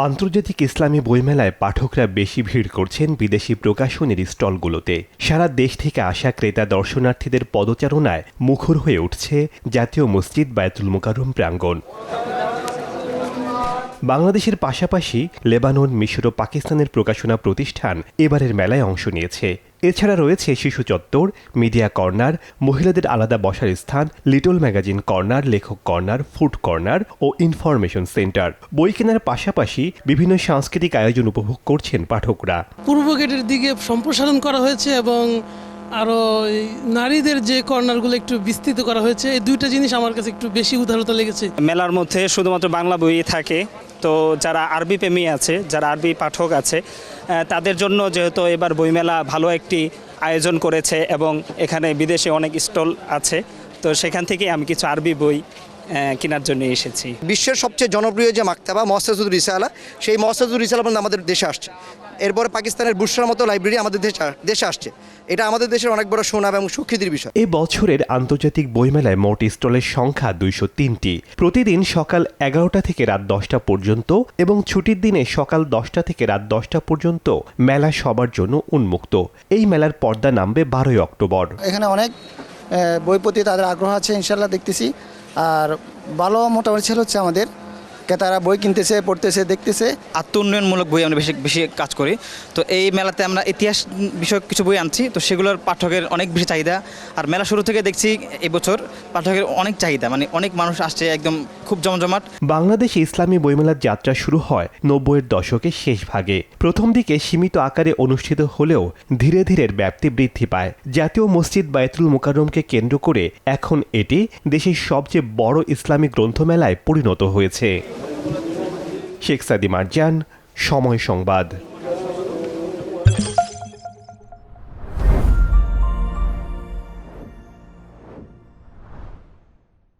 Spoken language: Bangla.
আন্তর্জাতিক ইসলামী বইমেলায় পাঠকরা বেশি ভিড় করছেন বিদেশি প্রকাশনীর স্টলগুলোতে। সারা দেশ থেকে আসা ক্রেতা দর্শনার্থীদের পদচারণায় মুখর হয়ে উঠছে জাতীয় মসজিদ বায়তুল মোকাররম প্রাঙ্গণ। বাংলাদেশের পাশাপাশি লেবানন, মিশর ও পাকিস্তানের প্রকাশনা প্রতিষ্ঠান এবারের মেলায় অংশ নিয়েছে। এছাড়া রয়েছে শিশু চত্বর, মিডিয়া কর্নার, মহিলাদের আলাদা বসার স্থান, লিটল ম্যাগাজিন কর্নার, লেখক কর্নার, ফুড কর্নার ও ইনফরমেশন সেন্টার। বই কেনার পাশাপাশি বিভিন্ন সাংস্কৃতিক আয়োজন উপভোগ করছেন পাঠকরা। পূর্ব গেটের দিকে সম্প্রসারণ করা হয়েছে এবং আরও নারীদের যে কর্নারগুলো একটু বিস্তৃত করা হয়েছে। এই দুইটা জিনিস আমার কাছে একটু বেশি উদারতা লেগেছে। মেলার মধ্যে শুধুমাত্র বাংলা বই থাকে, তো যারা আরবি প্রেমী আছে, যারা আরবি পাঠক আছে, তাদের জন্য যেহেতু এবার বইমেলা ভালো একটি আয়োজন করেছে এবং এখানে বিদেশে অনেক স্টল আছে, তো সেখান থেকে আমি কিছু আরবি বই কেনার জন্য এসেছি। বিশ্বের সবচেয়ে জনপ্রিয় যে মাকতাবা মুআসসাসাতুর রিসালা, সেই মুআসসাসাতুর রিসালা আমাদের দেশে আসছে। এরপরে পাকিস্তানের বুশরার মতো লাইব্রেরি আমাদের দেশে আসছে। এটা আমাদের দেশের অনেক বড় সুনাম এবং সুখ্যাতির বিষয়। এই বছরের আন্তর্জাতিক বইমেলায় মোট স্টলের সংখ্যা 203টি। প্রতিদিন সকাল 11টা থেকে রাত 10টা পর্যন্ত এবং ছুটির দিনে সকাল 10টা থেকে রাত 10টা পর্যন্ত মেলা সবার জন্য উন্মুক্ত। এই মেলার পর্দা নামবে 12ই অক্টোবর। এখানে অনেক বই প্রতি তাদের আগ্রহ আছে, ইনশাল্লাহ দেখতেছি। আর ভালো মোটামুটি ছেলে হচ্ছে আমাদের তারা বই কিনতেছে, পড়তেছে, দেখতেছে। আত্ম উন্নয়নমূলক বই আমরা বেশি কাজ করি, তো এই মেলাতে আমরা ইতিহাস বিষয়ক কিছু বই আনছি, তো সেগুলোর পাঠকের অনেক বেশি চাহিদা। আর মেলা শুরু থেকে দেখছি এবছর পাঠকের অনেক চাহিদা, মানে অনেক মানুষ আসছে, একদম খুব জমজমাট। বাংলাদেশে ইসলামী বইমেলার যাত্রা শুরু হয় 90-এর দশকের শেষ ভাগে। প্রথম দিকে সীমিত আকারে অনুষ্ঠিত হলেও ধীরে ধীরে ব্যাপ্তি বৃদ্ধি পায়। জাতীয় মসজিদ বায়তুল মোকাররমকে কেন্দ্র করে এখন এটি দেশের সবচেয়ে বড় ইসলামী গ্রন্থমেলায় পরিণত হয়েছে। শেখ সাদি মারজান, সময় সংবাদ।